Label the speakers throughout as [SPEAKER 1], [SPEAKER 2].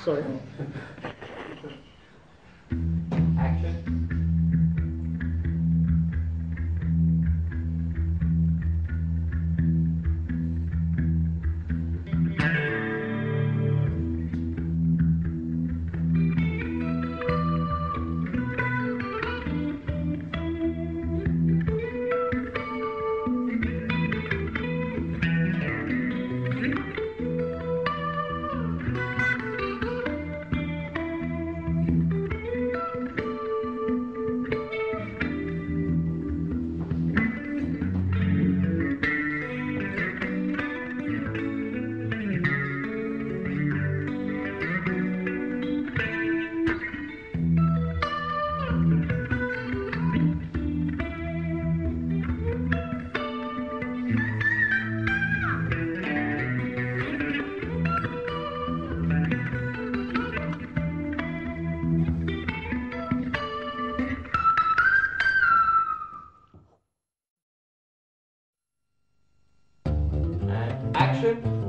[SPEAKER 1] Sorry.
[SPEAKER 2] Action. And action.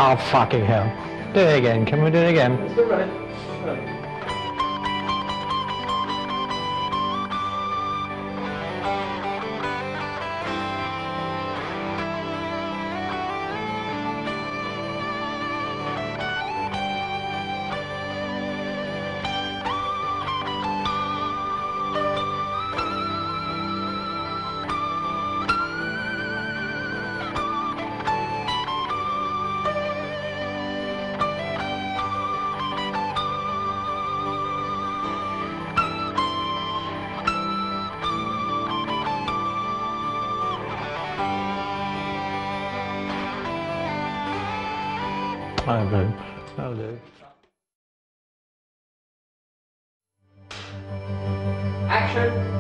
[SPEAKER 1] Oh, fucking hell. Do it again. Can we do it again?
[SPEAKER 2] It's still running. It's running.
[SPEAKER 1] That'll do.
[SPEAKER 2] Action.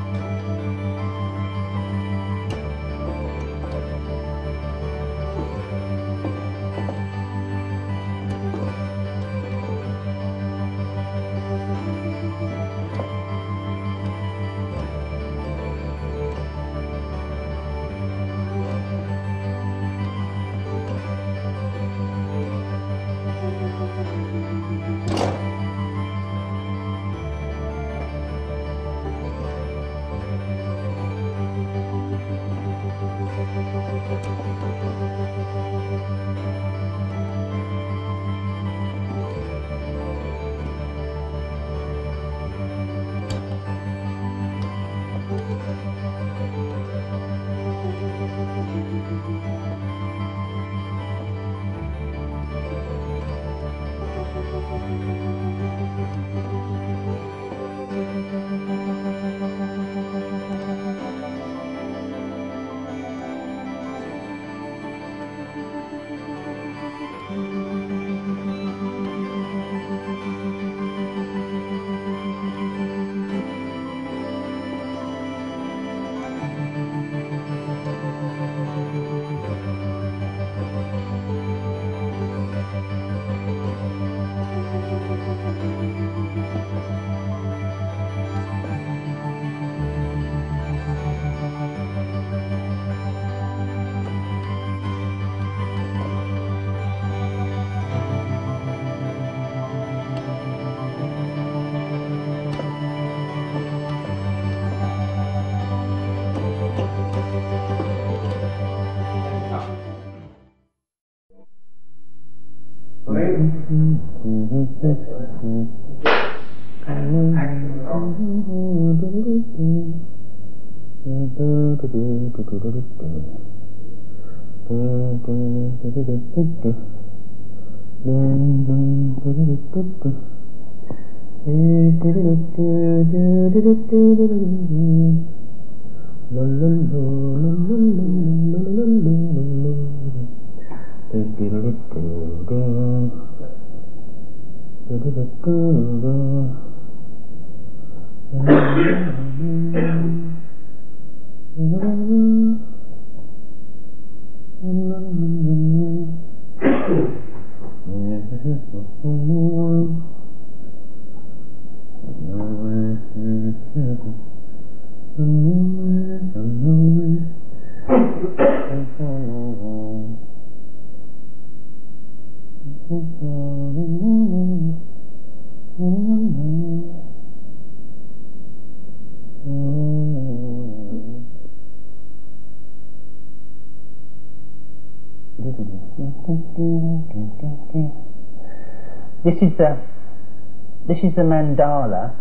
[SPEAKER 3] This is the mandala,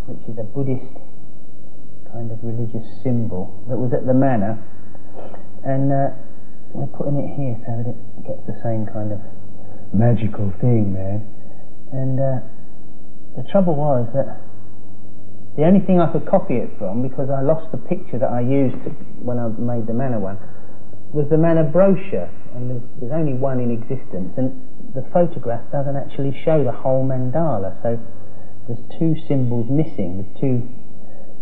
[SPEAKER 3] which is a Buddhist kind of religious symbol that was at the manor, and we're putting it here so that it gets the same kind of magical thing there. And the trouble was that the only thing I could copy it from, because I lost the picture that I used when I made the manor one, was the manor brochure, and there's only one in existence, and the photograph doesn't actually show the whole mandala, so there's two symbols missing, there's two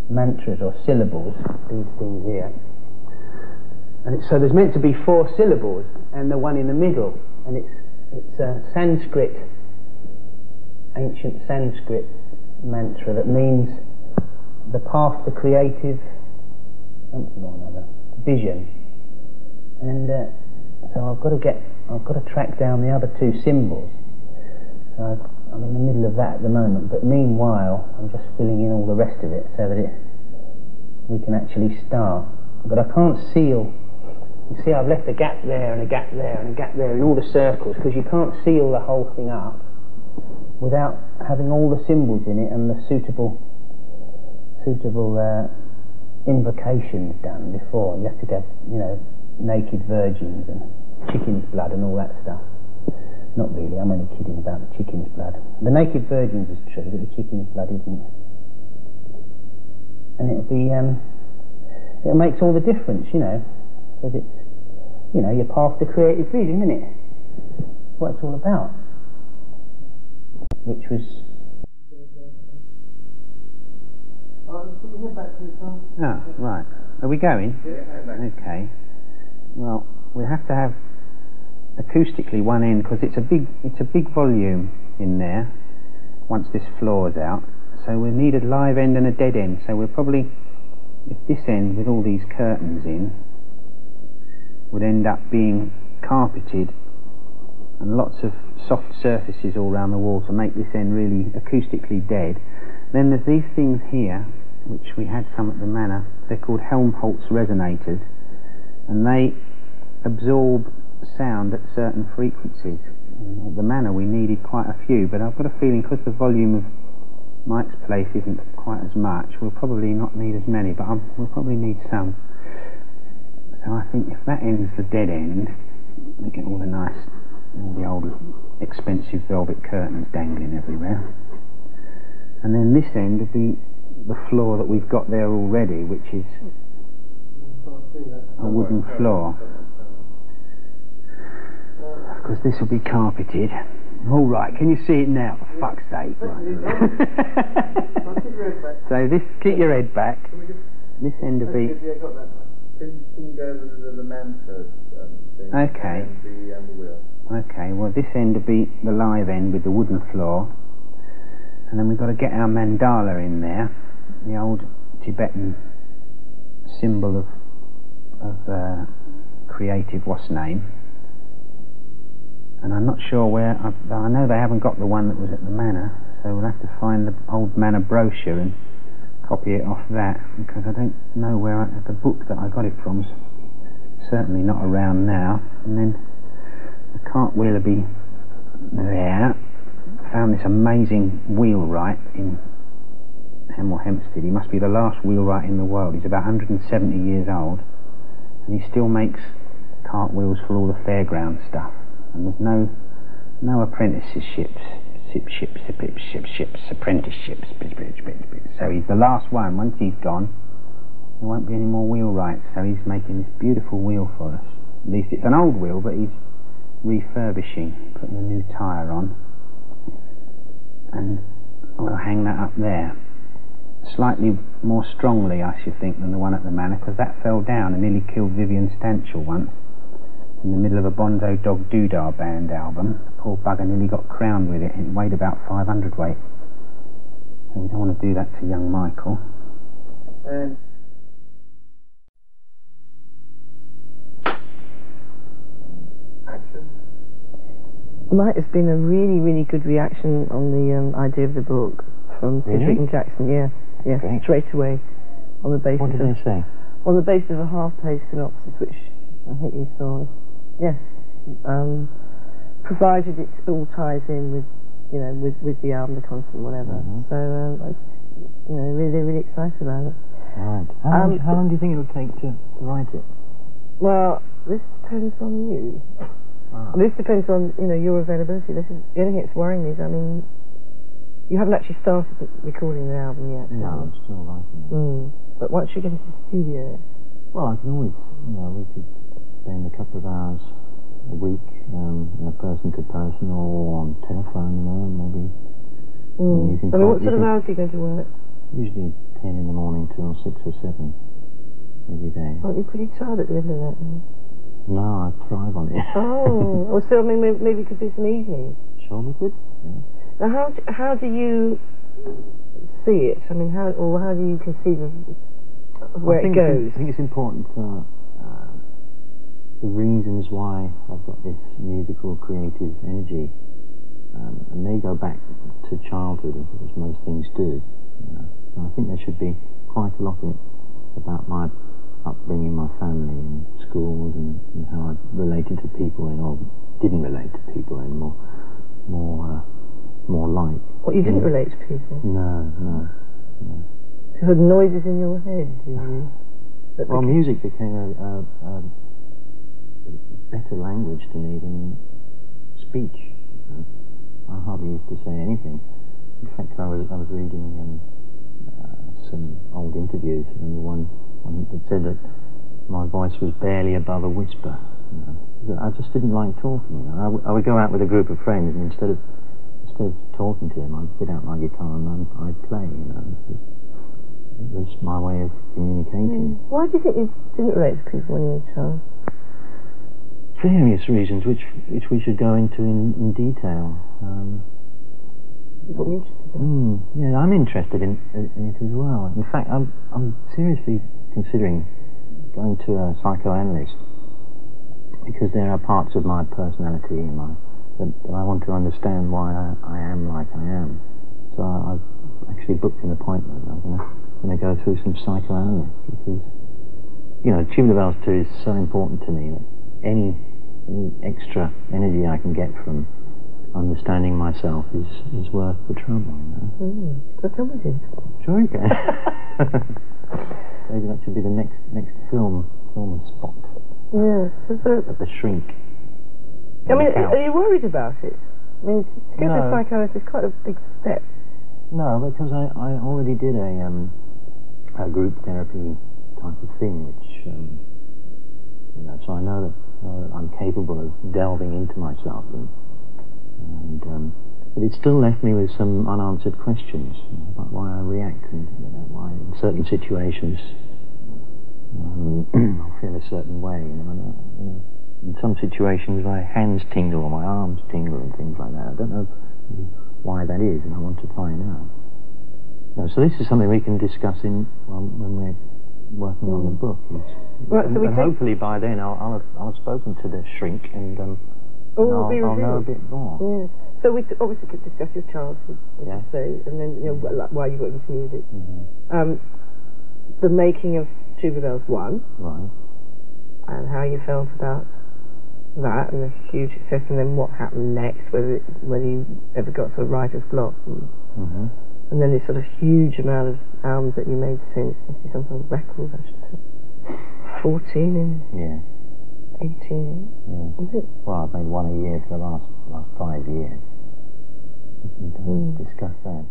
[SPEAKER 3] mantras or syllables, these things here, and so there's meant to be 4 syllables and the one in the middle, and it's a Sanskrit, ancient Sanskrit mantra that means the path to creative something or another, vision. And so I've got to get I've got to track down the other two cymbals. So I'm in the middle of that at the moment, but meanwhile I'm just filling in all the rest of it so that we can actually start. But I can't seal. You see, I've left a gap there and a gap there and a gap there in all the circles, because you can't seal the whole thing up without having all the cymbals in it and the suitable invocations done before. You have to get, you know, naked virgins and chicken's blood and all that stuff. Not really, I'm only kidding about the chicken's blood. The naked virgins is true, but the chicken's blood isn't. And it makes all the difference, you know, because it's, you know, your path to creative vision, isn't it? That's what it's all about. Which was... Oh, right. Are we going? Yeah. Okay. Well, we have to have acoustically one end, because it's a big volume in there once this floor's out, so we need a live end and a dead end. So we'll probably, if this end with all these curtains in would end up being carpeted and lots of soft surfaces all around the wall to make this end really acoustically dead, then there's these things here which we had some at the manor. They're called Helmholtz resonators, and they absorb sound at certain frequencies. At the manor we needed quite a few, but I've got a feeling because the volume of Mike's place isn't quite as much, we'll probably not need as many, but we'll probably need some. So I think if that end's the dead end, we get all the old expensive velvet curtains dangling everywhere, and then this end would be the floor that we've got there already, which is a wooden floor, because this will be carpeted. All right, can you see it now? For fuck's sake! Right. So this, keep your head back. This end will be. Okay. Okay. Well, this end will be the live end with the wooden floor, and then we've got to get our mandala in there, the old Tibetan symbol of creative what's name. And I'm not sure where, I know they haven't got the one that was at the manor, so we'll have to find the old manor brochure and copy it off that, because I don't know where the book that I got it from is certainly not around now. And then the cartwheel will be there. I found this amazing wheelwright in Hemel Hempstead. He must be the last wheelwright in the world. He's about 170 years old, and he still makes cartwheels for all the fairground stuff. And there's no apprenticeships, apprenticeships. So he's the last one. Once he's gone, there won't be any more wheelwrights. So he's making this beautiful wheel for us. At least it's an old wheel, but he's refurbishing, putting a new tyre on, and we'll hang that up there. Slightly more strongly, I should think, than the one at the manor, because that fell down and nearly killed Vivian Stanchel once. In the middle of a Bonzo Dog Doodah Band album. The poor bugger nearly got crowned with it, and it weighed about 500 weight. So we don't want to do that to young Michael.
[SPEAKER 2] Action.
[SPEAKER 4] Mike, there's been a really good reaction on the idea of the book from Cedric and Jackson. Yeah,
[SPEAKER 3] Okay.
[SPEAKER 4] Straight away, on the basis
[SPEAKER 3] What did they say?
[SPEAKER 4] on the basis of a half-page synopsis, which I think you saw. Yes, provided it all ties in with, you know, with the album, the concert, whatever. So, you know, really excited about it.
[SPEAKER 3] Right. How long do you think it'll take to write it?
[SPEAKER 4] Well, this depends on you. This depends on, you know, your availability. This is the only thing that's worrying me is, I mean, you haven't actually started recording the album yet.
[SPEAKER 3] No, I'm still writing it.
[SPEAKER 4] But once you get into the studio...
[SPEAKER 3] Well, I can always, you know, we could spend a couple of hours a week, person to person or on telephone, you know, maybe. You can
[SPEAKER 4] what sort of hours are you going to work?
[SPEAKER 3] Usually 10 in the morning till 6 or 7 every day.
[SPEAKER 4] Aren't you pretty tired at the end of that?
[SPEAKER 3] No, I thrive on it.
[SPEAKER 4] Oh, well, still, I mean, maybe you could do some evenings.
[SPEAKER 3] Sure, we could. Yeah.
[SPEAKER 4] Now, how do you see it? I mean, how do you conceive of where it goes?
[SPEAKER 3] I think it's important for
[SPEAKER 5] the reasons why I've got this musical creative energy, and they go back to childhood, as most things do. And I think there should be quite a lot in it about my upbringing, my family, and schools, and how I related to people, or didn't relate to people, and more like.
[SPEAKER 4] What, you didn't relate to people?
[SPEAKER 5] No.
[SPEAKER 4] So you heard noises in your head, did you?
[SPEAKER 5] Well, music became a better language to me than speech. I hardly used to say anything. In fact, I was reading some old interviews, and one that said that my voice was barely above a whisper. I just didn't like talking. I would go out with a group of friends, and instead of talking to them, I'd get out my guitar and I'd play. It was my way of communicating.
[SPEAKER 4] Why do you think you didn't relate to people when you were a child?
[SPEAKER 5] Various reasons, which we should go into in detail.
[SPEAKER 4] What are you interested in?
[SPEAKER 5] Yeah, I'm interested in it as well. In fact, I'm seriously considering going to a psychoanalyst, because there are parts of my personality that I want to understand why I am like I am. So I've actually booked an appointment. I'm going to go through some psychoanalysis, because Tubular Bells 2 is so important to me that any extra energy I can get from understanding myself is worth the trouble.
[SPEAKER 4] So tell me this.
[SPEAKER 5] Sure you can. Maybe that should be the next film spot.
[SPEAKER 4] Yeah.
[SPEAKER 5] At the Shrink.
[SPEAKER 4] I mean, are you worried about it? I mean, to go to a
[SPEAKER 5] No.
[SPEAKER 4] psychiatrist is quite a big step.
[SPEAKER 5] No, because I already did a group therapy type of thing, which so I know that I'm capable of delving into myself, but it still left me with some unanswered questions about why I react, and why in certain situations I'll feel a certain way. In some situations my hands tingle or my arms tingle and things like that. I don't know why that is, and I want to find out. So this is something we can discuss when we're working on the book.
[SPEAKER 4] Right, so
[SPEAKER 5] and hopefully by then I'll have spoken to the Shrink, and I'll know a bit more.
[SPEAKER 4] Yeah. So we obviously could discuss your childhood, as you say, and then why you got into music. The making of Tubular Bells 1,
[SPEAKER 5] right,
[SPEAKER 4] and how you felt about that and the huge success, and then what happened next, whether you ever got sort of writer's block, and then this sort of huge amount of albums that you made since, sometimes records, I should say. 14 in 18, was it?
[SPEAKER 5] Well, I've made one a year for the last 5 years. We can discuss that.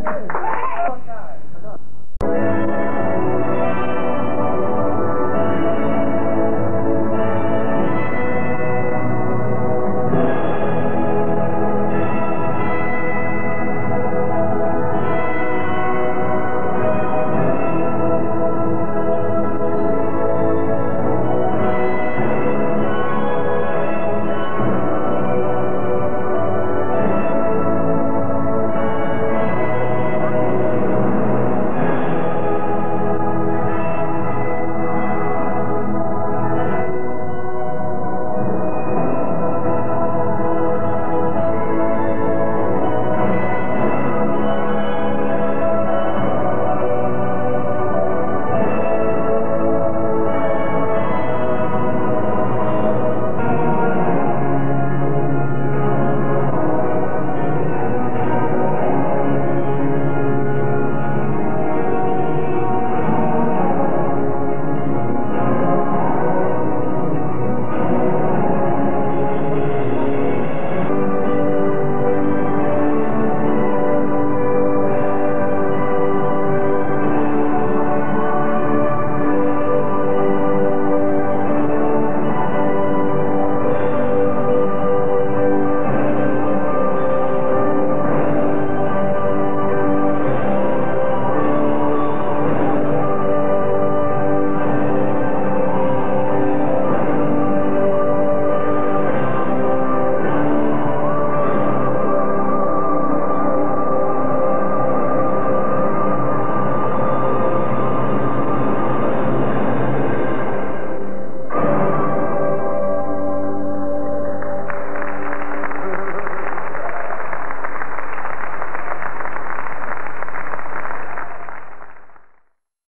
[SPEAKER 3] Thank you.